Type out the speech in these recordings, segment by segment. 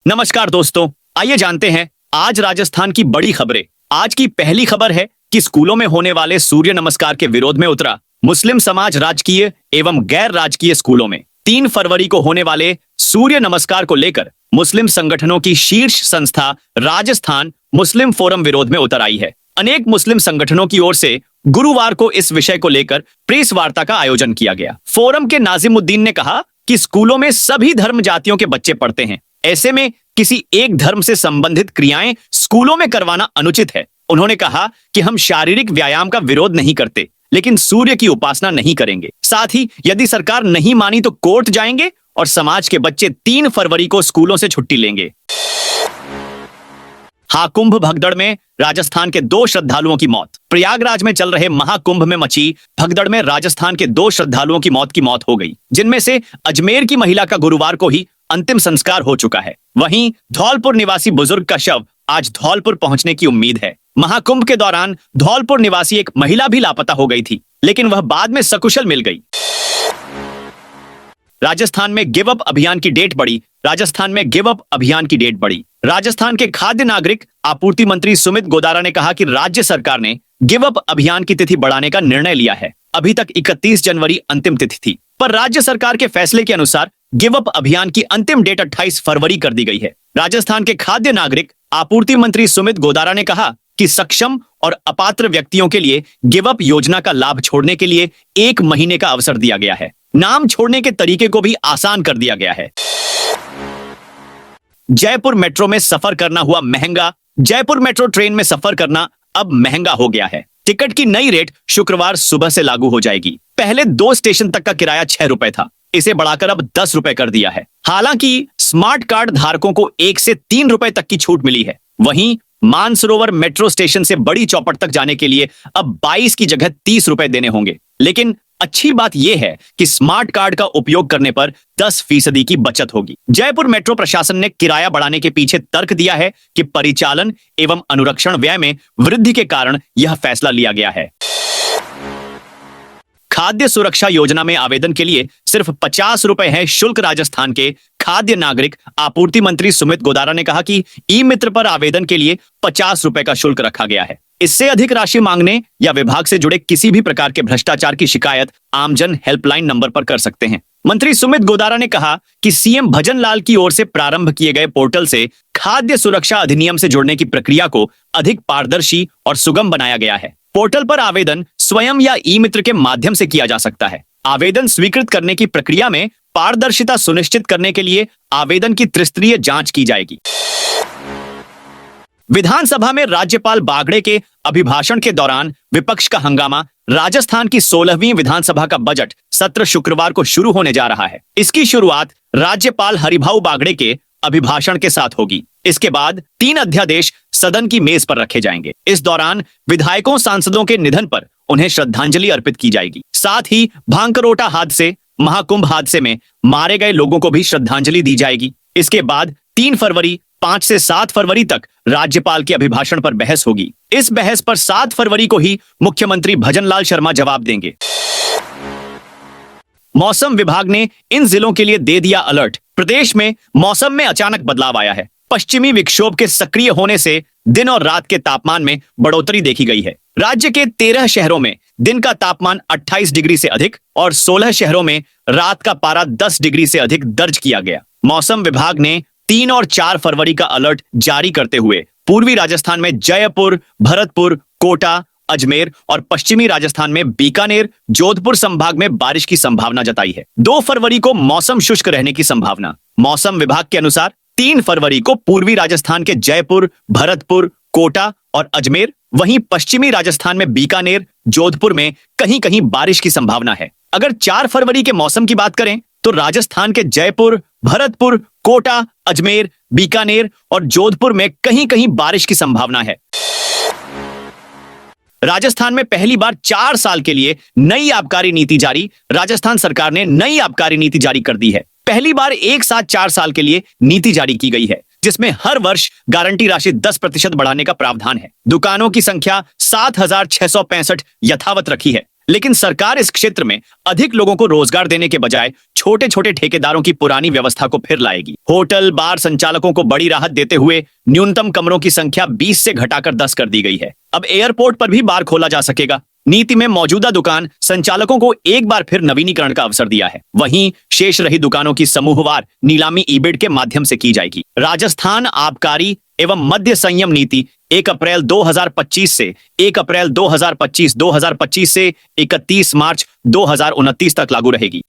नमस्कार दोस्तों, आइए जानते हैं आज राजस्थान की बड़ी खबरें। आज की पहली खबर है कि स्कूलों में होने वाले सूर्य नमस्कार के विरोध में उतरा मुस्लिम समाज। राजकीय एवं गैर राजकीय स्कूलों में 3 फरवरी को होने वाले सूर्य नमस्कार को लेकर मुस्लिम संगठनों की शीर्ष संस्था राजस्थान मुस्लिम फोरम विरोध में उतर आई है। अनेक मुस्लिम संगठनों की ओर से गुरुवार को इस विषय को लेकर प्रेस वार्ता का आयोजन किया गया। फोरम के नाजिमुद्दीन ने कहा कि स्कूलों में सभी धर्म जातियों के बच्चे पढ़ते हैं, ऐसे में किसी एक धर्म से संबंधित क्रियाएं स्कूलों में करवाना अनुचित है। उन्होंने कहा कि हम शारीरिक व्यायाम का विरोध नहीं करते, लेकिन सूर्य की उपासना नहीं करेंगे। साथ ही यदि सरकार नहीं मानी तो कोर्ट जाएंगे और समाज के बच्चे 3 फरवरी को स्कूलों से छुट्टी लेंगे। महाकुंभ भगदड़ में राजस्थान के 2 श्रद्धालुओं की मौत। प्रयागराज में चल रहे महाकुंभ में मची भगदड़ में राजस्थान के 2 श्रद्धालुओं की मौत हो गई, जिनमें से अजमेर की महिला का गुरुवार को ही अंतिम संस्कार हो चुका है। वहीं धौलपुर निवासी बुजुर्ग का शव आज धौलपुर पहुंचने की उम्मीद है। महाकुंभ के दौरान धौलपुर निवासी एक महिला भी लापता हो गई थी, लेकिन वह बाद में सकुशल मिल गई। राजस्थान में गिव अप अभियान की डेट बढ़ी। राजस्थान के खाद्य नागरिक आपूर्ति मंत्री सुमित गोदारा ने कहा कि राज्य सरकार ने गिव अप अभियान की तिथि बढ़ाने का निर्णय लिया है। अभी तक 31 जनवरी अंतिम तिथि थी, पर राज्य सरकार के फैसले के अनुसार गिव अप अभियान की अंतिम डेट 28 फरवरी कर दी गई है। राजस्थान के खाद्य नागरिक आपूर्ति मंत्री सुमित गोदारा ने कहा कि सक्षम और अपात्र व्यक्तियों के लिए गिव अप योजना का लाभ छोड़ने के लिए 1 महीने का अवसर दिया गया है। नाम छोड़ने के तरीके को भी आसान कर दिया गया है। जयपुर मेट्रो में सफर करना हुआ महंगा। जयपुर मेट्रो ट्रेन में सफर करना अब महंगा हो गया है। टिकट की नई रेट शुक्रवार सुबह से लागू हो जाएगी। पहले 2 स्टेशन तक का किराया 6 रुपए था, इसे बढ़ाकर अब 10 रुपए कर दिया है। हालांकि स्मार्ट कार्ड धारकों को 1 से 3 रुपए तक की छूट मिली है। वहीं मानसरोवर मेट्रो स्टेशन से बड़ी चौपट तक जाने के लिए अब 22 की जगह 30 रुपए देने होंगे। लेकिन अच्छी बात यह है कि स्मार्ट कार्ड का उपयोग करने पर 10% की बचत होगी। जयपुर मेट्रो प्रशासन ने किराया बढ़ाने के पीछे तर्क दिया है कि परिचालन एवं अनुरक्षण व्यय में वृद्धि के कारण यह फैसला लिया गया है। खाद्य सुरक्षा योजना में आवेदन के लिए सिर्फ 50 रुपए है शुल्क। राजस्थान के खाद्य नागरिक आपूर्ति मंत्री सुमित गोदारा ने कहा कि ई मित्र पर आवेदन के लिए 50 रुपए का शुल्क रखा गया है। इससे अधिक राशि मांगने या विभाग से जुड़े किसी भी प्रकार के भ्रष्टाचार की शिकायत आमजन हेल्पलाइन नंबर पर कर सकते हैं। मंत्री सुमित गोदारा ने कहा कि सीएम भजन लाल की ओर से प्रारंभ किए गए पोर्टल से खाद्य सुरक्षा अधिनियम से जुड़ने की प्रक्रिया को अधिक पारदर्शी और सुगम बनाया गया है। पोर्टल पर आवेदन स्वयं या ई मित्र के माध्यम से किया जा सकता है। आवेदन स्वीकृत करने की प्रक्रिया में पारदर्शिता सुनिश्चित करने के लिए आवेदन की त्रिस्तरीय जांच की जाएगी। विधानसभा में राज्यपाल बागड़े के अभिभाषण के दौरान विपक्ष का हंगामा। राजस्थान की 16वीं विधानसभा का बजट सत्र शुक्रवार को शुरू होने जा रहा है। इसकी शुरुआत राज्यपाल हरिभाऊ बागड़े के अभिभाषण के साथ होगी। इसके बाद 3 अध्यादेश सदन की मेज पर रखे जाएंगे। इस दौरान विधायकों सांसदों के निधन पर उन्हें श्रद्धांजलि अर्पित की जाएगी। साथ ही भांकरोटा हादसे, महाकुंभ हादसे में मारे गए लोगों को भी श्रद्धांजलि दी जाएगी। इसके बाद 3 फरवरी 5 से 7 फरवरी तक राज्यपाल के अभिभाषण पर बहस होगी। इस बहस पर 7 फरवरी को ही मुख्यमंत्री भजनलाल शर्मा जवाब देंगे। मौसम विभाग ने इन जिलों के लिए दे दिया अलर्ट। प्रदेश में मौसम में अचानक बदलाव आया है। पश्चिमी विक्षोभ के सक्रिय होने से दिन और रात के तापमान में बढ़ोतरी देखी गई है। राज्य के 13 शहरों में दिन का तापमान 28 डिग्री से अधिक और 16 शहरों में रात का पारा 10 डिग्री से अधिक दर्ज किया गया। मौसम विभाग ने 3 और 4 फरवरी का अलर्ट जारी करते हुए पूर्वी राजस्थान में जयपुर, भरतपुर, कोटा, अजमेर और पश्चिमी राजस्थान में बीकानेर, जोधपुर संभाग में बारिश की संभावना जताई है। 2 फरवरी को मौसम शुष्क रहने की संभावना। मौसम विभाग के अनुसार 3 फरवरी को पूर्वी राजस्थान के जयपुर, भरतपुर, कोटा और अजमेर, वहीं पश्चिमी राजस्थान में बीकानेर, जोधपुर में कहीं कहीं बारिश की संभावना है। अगर 4 फरवरी के मौसम की बात करें तो राजस्थान के जयपुर, भरतपुर, कोटा, अजमेर, बीकानेर और जोधपुर में कहीं कहीं बारिश की संभावना है। राजस्थान में पहली बार 4 साल के लिए नई आबकारी नीति जारी। राजस्थान सरकार ने नई आबकारी नीति जारी कर दी है। पहली बार एक साथ 4 साल के लिए नीति जारी की गई है, जिसमें हर वर्ष गारंटी राशि 10% बढ़ाने का प्रावधान है। दुकानों की संख्या 7,665 यथावत रखी है। लेकिन सरकार इस क्षेत्र में अधिक लोगों को रोजगार देने के बजाय छोटे छोटे ठेकेदारों की पुरानी व्यवस्था को फिर लाएगी। होटल बार संचालकों को बड़ी राहत देते हुए न्यूनतम कमरों की संख्या 20 से घटाकर 10 कर दी गई है। अब एयरपोर्ट पर भी बार खोला जा सकेगा। नीति में मौजूदा दुकान संचालकों को एक बार फिर नवीनीकरण का अवसर दिया है। वहीं शेष रही दुकानों की समूहवार नीलामी ईबिड के माध्यम से की जाएगी। राजस्थान आबकारी एवं मद्य संयम नीति 1 अप्रैल 2025 से 1 अप्रैल 2025 से 31 मार्च 2029 तक लागू रहेगी।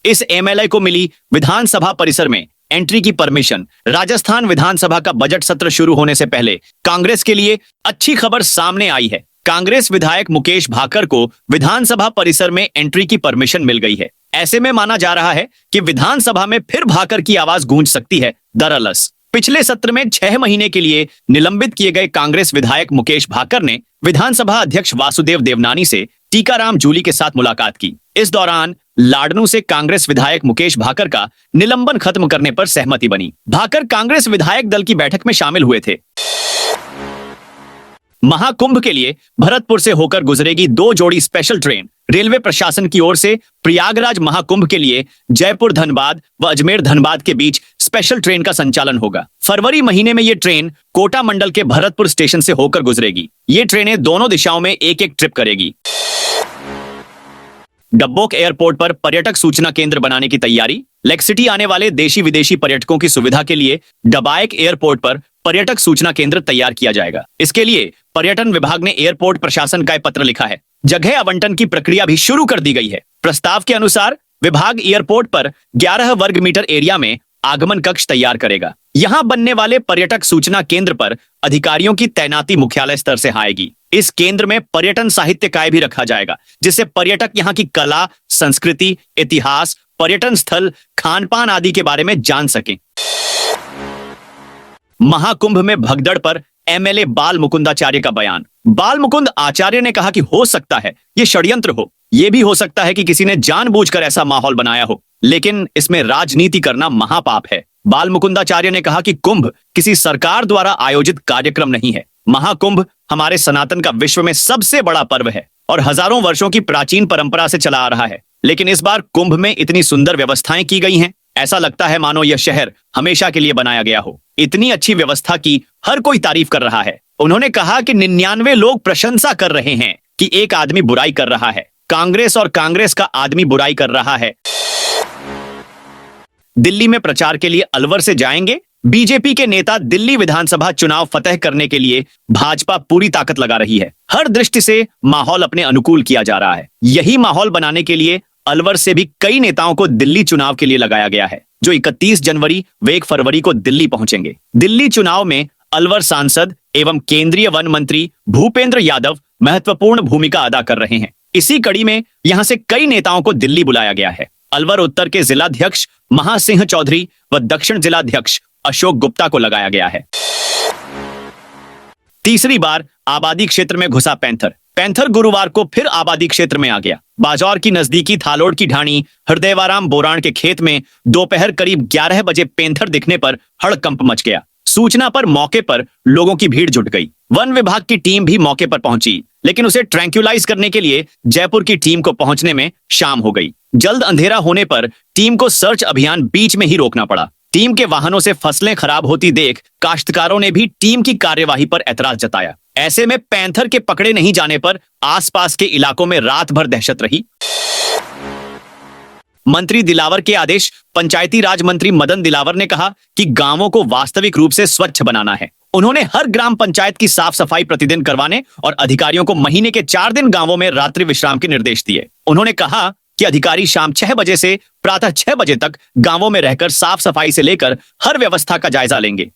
इस एमएलए को मिली विधानसभा परिसर में एंट्री की परमिशन। राजस्थान विधानसभा का बजट सत्र शुरू होने से पहले कांग्रेस के लिए अच्छी खबर सामने आई है। कांग्रेस विधायक मुकेश भाकर को विधानसभा परिसर में एंट्री की परमिशन मिल गई है। ऐसे में माना जा रहा है कि विधानसभा में फिर भाकर की आवाज गूंज सकती है। दरअसल पिछले सत्र में 6 महीने के लिए निलंबित किए गए कांग्रेस विधायक मुकेश भाकर ने विधानसभा अध्यक्ष वासुदेव देवनानी से टीकाराम जूली के साथ मुलाकात की। इस दौरान लाडनू से कांग्रेस विधायक मुकेश भाकर का निलंबन खत्म करने पर सहमति बनी। भाकर कांग्रेस विधायक दल की बैठक में शामिल हुए थे। महाकुंभ के लिए भरतपुर से होकर गुजरेगी 2 जोड़ी स्पेशल ट्रेन। रेलवे प्रशासन की ओर से प्रयागराज महाकुंभ के लिए जयपुर धनबाद व अजमेर धनबाद के बीच स्पेशल ट्रेन का संचालन होगा। फरवरी महीने में यह ट्रेन कोटा मंडल के भरतपुर स्टेशन से होकर गुजरेगी। ये ट्रेनें दोनों दिशाओं में एक एक ट्रिप करेगी। डब्बोक एयरपोर्ट पर पर्यटक सूचना केंद्र बनाने की तैयारी। लेक सिटी आने वाले देशी विदेशी पर्यटकों की सुविधा के लिए डबायक एयरपोर्ट पर पर्यटक सूचना केंद्र तैयार किया जाएगा। इसके लिए पर्यटन विभाग ने एयरपोर्ट प्रशासन का पत्र लिखा है। जगह आवंटन की प्रक्रिया भी शुरू कर दी गई है। प्रस्ताव के अनुसार विभाग एयरपोर्ट पर 11 वर्ग मीटर एरिया में आगमन कक्ष तैयार करेगा। यहां बनने वाले पर्यटक सूचना केंद्र पर अधिकारियों की तैनाती मुख्यालय स्तर से आएगी। इस केंद्र में पर्यटन साहित्यकाय भी रखा जाएगा, जिससे पर्यटक यहां की कला, संस्कृति, इतिहास, पर्यटन स्थल, खान पान आदि के बारे में जान सकें। महाकुंभ में भगदड़ पर एमएलए बाल मुकुंदाचार्य का बयान। बाल मुकुंद आचार्य ने कहा कि हो सकता है ये षड्यंत्र हो, यह भी हो सकता है कि किसी ने जानबूझकर ऐसा माहौल बनाया हो, लेकिन इसमें राजनीति करना महापाप है। बाल मुकुंदाचार्य ने कहा कि कुंभ किसी सरकार द्वारा आयोजित कार्यक्रम नहीं है। महाकुंभ हमारे सनातन का विश्व में सबसे बड़ा पर्व है और हजारों वर्षों की प्राचीन परंपरा से चला आ रहा है। लेकिन इस बार कुंभ में इतनी सुंदर व्यवस्थाएं की गई हैं, ऐसा लगता है मानो यह शहर हमेशा के लिए बनाया गया हो। इतनी अच्छी व्यवस्था की हर कोई तारीफ कर रहा है। उन्होंने कहा कि 99 लोग प्रशंसा कर रहे हैं कि एक आदमी बुराई कर रहा है। कांग्रेस और कांग्रेस का आदमी बुराई कर रहा है। दिल्ली में प्रचार के लिए अलवर से जाएंगे। बीजेपी के नेता दिल्ली विधानसभा चुनाव फतह करने के लिए भाजपा पूरी ताकत लगा रही है। हर दृष्टि से माहौल अपने अनुकूल किया जा रहा है। यही माहौल बनाने के लिए अलवर से भी कई नेताओं को दिल्ली चुनाव के लिए लगाया गया है, जो 31 जनवरी व 1 फरवरी को दिल्ली पहुंचेंगे। दिल्ली चुनाव में अलवर सांसद एवं केंद्रीय वन मंत्री भूपेंद्र यादव महत्वपूर्ण भूमिका अदा कर रहे हैं। इसी कड़ी में यहां से कई नेताओं को दिल्ली बुलाया गया है। अलवर उत्तर के जिलाध्यक्ष महासिंह चौधरी व दक्षिण जिलाध्यक्ष अशोक गुप्ता को लगाया गया है। तीसरी बार आबादी क्षेत्र में घुसा पैंथर गुरुवार को फिर आबादी क्षेत्र में आ गया। बाजार की नजदीकी थालोड़ की ढाणी हरदेवाराम बोराण के खेत में दोपहर करीब 11 बजे पैंथर दिखने पर हड़कंप मच गया। सूचना पर मौके पर लोगों की भीड़ जुट गई। वन विभाग की टीम भी मौके पर पहुंची, लेकिन उसे ट्रैंक्युलाइज करने के लिए जयपुर की टीम को पहुंचने में शाम हो गई। जल्द अंधेरा होने पर टीम को सर्च अभियान बीच में ही रोकना पड़ा। टीम के वाहनों से फसलें खराब होती देख काश्तकारों ने भी टीम की कार्यवाही पर ऐतराज जताया। ऐसे में पैंथर के पकड़े नहीं जाने पर आसपास के इलाकों में रात भर दहशत रही। मंत्री दिलावर के आदेश। पंचायती राज मंत्री मदन दिलावर ने कहा कि गांवों को वास्तविक रूप से स्वच्छ बनाना है। उन्होंने हर ग्राम पंचायत की साफ सफाई प्रतिदिन करवाने और अधिकारियों को महीने के 4 दिन गांवों में रात्रि विश्राम के निर्देश दिए। उन्होंने कहा कि अधिकारी शाम 6 बजे से प्रातः 6 बजे तक गांवों में रहकर साफ सफाई से लेकर हर व्यवस्था का जायजा लेंगे।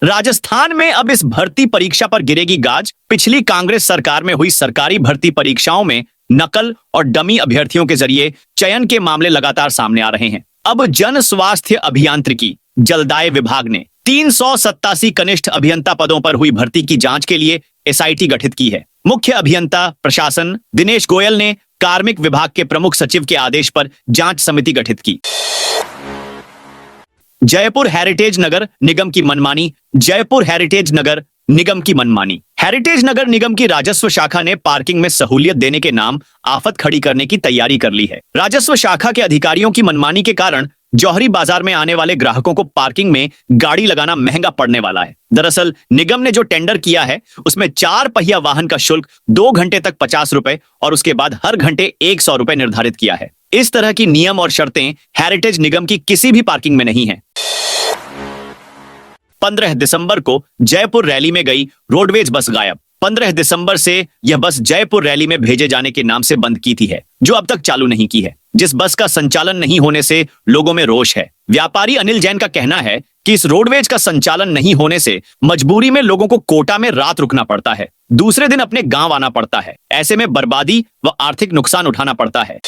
राजस्थान में अब इस भर्ती परीक्षा पर गिरेगी गाज। पिछली कांग्रेस सरकार में हुई सरकारी भर्ती परीक्षाओं में नकल और डमी अभ्यर्थियों के जरिए चयन के मामले लगातार सामने आ रहे हैं। अब जन स्वास्थ्य अभियांत्रिकी जलदाय विभाग ने 387 कनिष्ठ अभियंता पदों पर हुई भर्ती की जांच के लिए एसआईटी गठित की है। मुख्य अभियंता प्रशासन दिनेश गोयल ने कार्मिक विभाग के प्रमुख सचिव के आदेश पर जांच समिति गठित की। जयपुर हेरिटेज नगर निगम की मनमानी। जयपुर हेरिटेज नगर निगम की मनमानी। हेरिटेज नगर निगम की राजस्व शाखा ने पार्किंग में सहूलियत देने के नाम आफत खड़ी करने की तैयारी कर ली है। राजस्व शाखा के अधिकारियों की मनमानी के कारण जौहरी बाजार में आने वाले ग्राहकों को पार्किंग में गाड़ी लगाना महंगा पड़ने वाला है। दरअसल निगम ने जो टेंडर किया है उसमें 4 पहिया वाहन का शुल्क 2 घंटे तक 50 रुपए और उसके बाद हर घंटे 100 रुपए निर्धारित किया है। इस तरह की नियम और शर्तें हेरिटेज निगम की किसी भी पार्किंग में नहीं है। 15 दिसंबर को जयपुर रैली में गई रोडवेज बस गायब। 15 दिसंबर से यह बस जयपुर रैली में भेजे जाने के नाम से बंद की थी है, जो अब तक चालू नहीं की है। जिस बस का संचालन नहीं होने से लोगों में रोष है। व्यापारी अनिल जैन का कहना है कि इस रोडवेज का संचालन नहीं होने से मजबूरी में लोगों को कोटा में रात रुकना पड़ता है, दूसरे दिन अपने गांव आना पड़ता है। ऐसे में बर्बादी व आर्थिक नुकसान उठाना पड़ता है।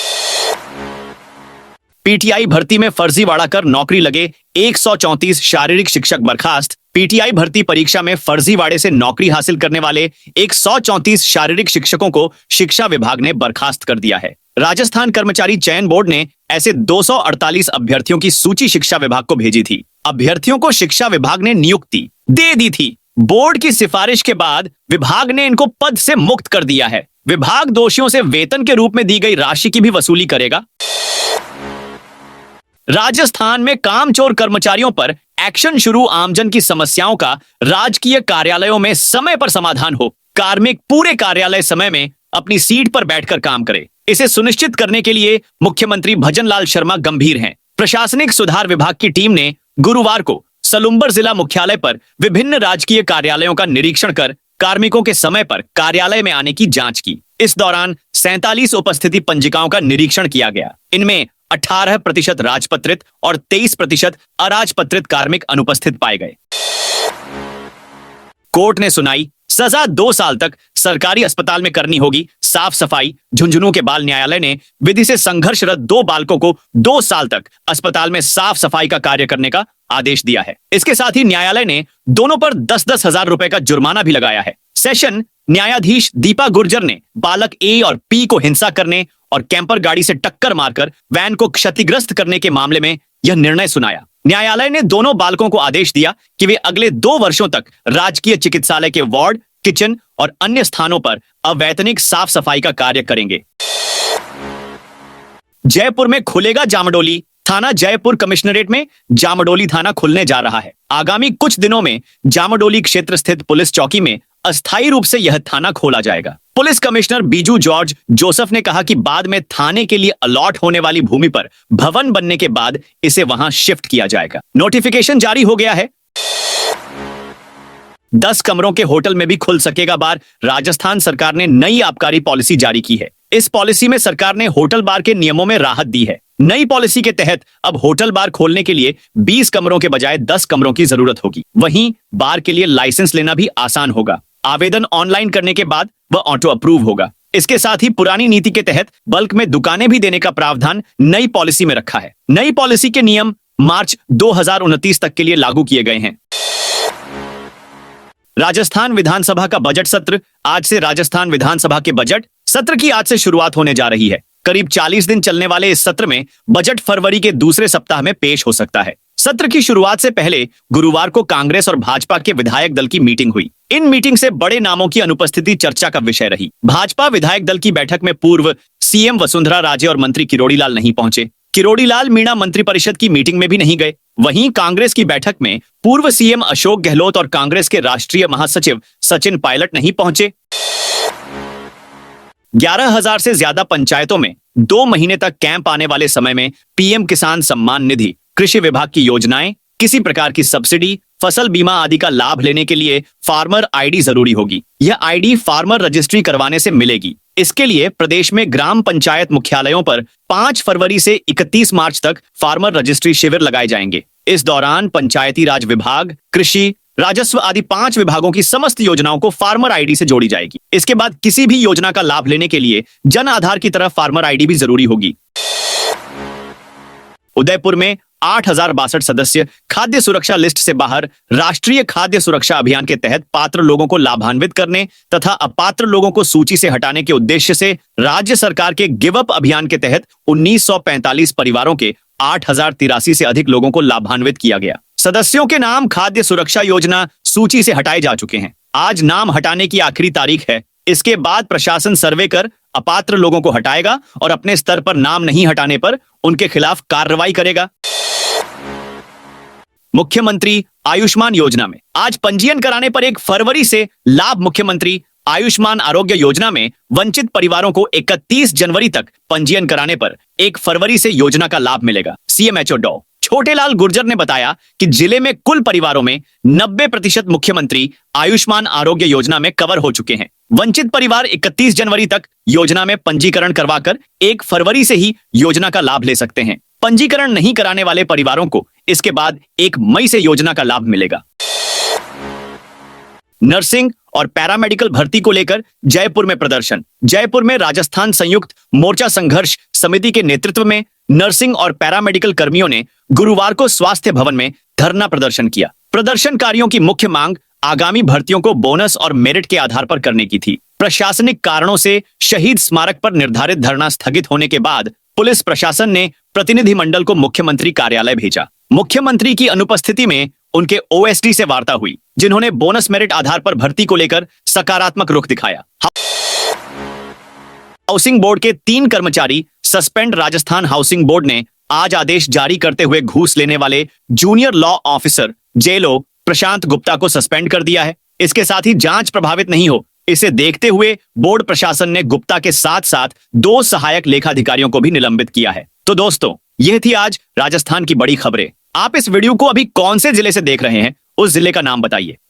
पीटीआई भर्ती में फर्जीवाड़ा कर नौकरी लगे 134 शारीरिक शिक्षक बर्खास्त। पीटीआई भर्ती परीक्षा में फर्जीवाड़े से नौकरी हासिल करने वाले 134 शारीरिक शिक्षकों को शिक्षा विभाग ने बर्खास्त कर दिया है। राजस्थान कर्मचारी चयन बोर्ड ने ऐसे 248 अभ्यर्थियों की सूची शिक्षा विभाग को भेजी थी। अभ्यर्थियों को शिक्षा विभाग ने नियुक्ति दे दी थी। बोर्ड की सिफारिश के बाद विभाग ने इनको पद से मुक्त कर दिया है। विभाग दोषियों से वेतन के रूप में दी गई राशि की भी वसूली करेगा। राजस्थान में कामचोर कर्मचारियों पर एक्शन शुरू। आमजन की समस्याओं का राजकीय कार्यालयों में समय पर समाधान हो। कार्मिक पूरे कार्यालय समय में अपनी सीट पर बैठकर काम करे। इसे सुनिश्चित करने के लिए मुख्यमंत्री भजनलाल शर्मा गंभीर हैं। प्रशासनिक सुधार विभाग की टीम ने गुरुवार को सलुम्बर जिला मुख्यालय पर विभिन्न राजकीय कार्यालयों का निरीक्षण कर कार्मिकों के समय पर कार्यालय में आने की जांच की। इस दौरान 47 उपस्थिति पंजिकाओं का निरीक्षण किया गया। इनमें 18% राजपत्रित और 23% अराजपत्रित कार्मिक अनुपस्थित पाए गए। कोर्ट ने सुनाई सजा 2 साल तक सरकारी अस्पताल में करनी होगी साफ सफाई। झुंझुनू के बाल न्यायालय ने विधि से संघर्षरत 2 बालकों को 2 साल तक अस्पताल में साफ सफाई का कार्य करने का आदेश दिया है। इसके साथ ही न्यायालय ने दोनों पर 10-10 हजार रुपए का जुर्माना भी लगाया है। सेशन न्यायाधीश दीपा गुर्जर ने बालक ए और पी को हिंसा करने और कैंपर गाड़ी से टक्कर मारकर वैन को क्षतिग्रस्त करने के मामले में यह निर्णय सुनाया। न्यायालय ने दोनों बालकों को आदेश दिया कि वे अगले 2 वर्षों तक राजकीय चिकित्सालय के वार्ड, किचन और अन्य स्थानों पर अवैतनिक साफ सफाई का कार्य करेंगे। जयपुर में खुलेगा जामडोली थाना। जयपुर कमिश्नरेट में जामडोली थाना खुलने जा रहा है। आगामी कुछ दिनों में जामडोली क्षेत्र स्थित पुलिस चौकी में अस्थायी रूप से यह थाना खोला जाएगा। Police commissioner Biju George Joseph ने कहा कि बाद में थाने के लिए अलॉट होने वाली भूमि पर भवन बनने के बाद इसे वहां शिफ्ट किया जाएगा। नोटिफिकेशन जारी हो गया है। 10 कमरों के होटल में भी खुल सकेगा बार। राजस्थान सरकार ने नई आबकारी पॉलिसी जारी की है। इस पॉलिसी में सरकार ने होटल बार के नियमों में राहत दी है। नई पॉलिसी के तहत अब होटल बार खोलने के लिए 20 कमरों के बजाय 10 कमरों की जरूरत होगी। वहीं बार के लिए लाइसेंस लेना भी आसान होगा। आवेदन ऑनलाइन करने के बाद वह ऑटो अप्रूव होगा। इसके साथ ही पुरानी नीति के तहत बल्क में दुकानें भी देने का प्रावधान नई पॉलिसी में रखा है। नई पॉलिसी के नियम मार्च 2029 तक के लिए लागू किए गए हैं। राजस्थान विधानसभा का बजट सत्र आज से। राजस्थान विधानसभा के बजट सत्र की आज से शुरुआत होने जा रही है। करीब 40 दिन चलने वाले इस सत्र में बजट फरवरी के दूसरे सप्ताह में पेश हो सकता है। सत्र की शुरुआत से पहले गुरुवार को कांग्रेस और भाजपा के विधायक दल की मीटिंग हुई। इन मीटिंग से बड़े नामों की अनुपस्थिति चर्चा का विषय रही। भाजपा विधायक दल की बैठक में पूर्व सीएम वसुंधरा राजे और मंत्री किरोड़ी लाल नहीं पहुंचे। किरोड़ी लाल मीणा मंत्रिपरिषद की मीटिंग में भी नहीं गए। वहीं कांग्रेस की बैठक में पूर्व सीएम अशोक गहलोत और कांग्रेस के राष्ट्रीय महासचिव सचिन पायलट नहीं पहुंचे। 11,000 से ज्यादा पंचायतों में 2 महीने तक कैंप आने वाले समय में पीएम किसान सम्मान निधि, कृषि विभाग की योजनाएं, किसी प्रकार की सब्सिडी, फसल बीमा आदि का लाभ लेने के लिए फार्मर आईडी जरूरी होगी। यह आईडी फार्मर रजिस्ट्री करवाने से मिलेगी। इसके लिए प्रदेश में ग्राम पंचायत मुख्यालयों पर 5 फरवरी से 31 मार्च तक फार्मर रजिस्ट्री शिविर लगाए जाएंगे। इस दौरान पंचायती राज विभाग, कृषि, राजस्व आदि 5 विभागों की समस्त योजनाओं को फार्मर आईडी से जोड़ी जाएगी। इसके बाद किसी भी योजना का लाभ लेने के लिए जन आधार की तरह फार्मर आईडी भी जरूरी होगी। उदयपुर में 8,062 सदस्य खाद्य सुरक्षा लिस्ट से बाहर। राष्ट्रीय खाद्य सुरक्षा अभियान के तहत पात्र लोगों को लाभान्वित करने तथा अपात्र लोगों को सूची से हटाने के उद्देश्य से राज्य सरकार के गिव अप अभियान के तहत 1945 परिवारों के 8,083 से अधिक लोगों को लाभान्वित किया गया। सदस्यों के नाम खाद्य सुरक्षा योजना सूची से हटाए जा चुके हैं। आज नाम हटाने की आखिरी तारीख है। इसके बाद प्रशासन सर्वे कर अपात्र लोगों को हटाएगा और अपने स्तर पर नाम नहीं हटाने पर उनके खिलाफ कार्रवाई करेगा। मुख्यमंत्री आयुष्मान योजना में आज पंजीयन कराने पर 1 फरवरी से लाभ। मुख्यमंत्री आयुष्मान आरोग्य योजना में वंचित परिवारों को 31 जनवरी तक पंजीयन कराने पर 1 फरवरी से योजना का लाभ मिलेगा। सीएमएचओ डॉ छोटेलाल गुर्जर ने बताया कि जिले में कुल परिवारों में 90% मुख्यमंत्री आयुष्मान आरोग्य योजना में कवर हो चुके हैं। वंचित परिवार 31 जनवरी तक योजना में पंजीकरण करवाकर 1 फरवरी से ही योजना का लाभ ले सकते हैं। पंजीकरण नहीं कराने वाले परिवारों को इसके बाद 1 मई से योजना का लाभ मिलेगा। नर्सिंग और पैरामेडिकल भर्ती को लेकर जयपुर में प्रदर्शन। जयपुर में राजस्थान संयुक्त मोर्चा संघर्ष समिति के नेतृत्व में नर्सिंग और पैरामेडिकल कर्मियों ने गुरुवार को स्वास्थ्य भवन में धरना प्रदर्शन किया। प्रदर्शनकारियों की मुख्य मांग आगामी भर्तियों को बोनस और मेरिट के आधार पर करने की थी। प्रशासनिक कारणों से शहीद स्मारक पर निर्धारित धरना स्थगित होने के बाद पुलिस प्रशासन ने प्रतिनिधिमंडल को मुख्यमंत्री कार्यालय भेजा। मुख्यमंत्री की अनुपस्थिति में उनके ओएसडी से वार्ता हुई, जिन्होंने बोनस मेरिट आधार पर भर्ती को लेकर सकारात्मक रुख दिखाया। हाउसिंग बोर्ड के 3 कर्मचारी सस्पेंड। राजस्थान हाउसिंग बोर्ड ने आज आदेश जारी करते हुए घूस लेने वाले जूनियर लॉ ऑफिसर जेएलओ प्रशांत गुप्ता को सस्पेंड कर दिया है। इसके साथ ही जांच प्रभावित नहीं हो, इसे देखते हुए बोर्ड प्रशासन ने गुप्ता के साथ साथ 2 सहायक लेखाधिकारियों को भी निलंबित किया है। तो दोस्तों, यह थी आज राजस्थान की बड़ी खबरें। आप इस वीडियो को अभी कौन से जिले से देख रहे हैं, उस जिले का नाम बताइए।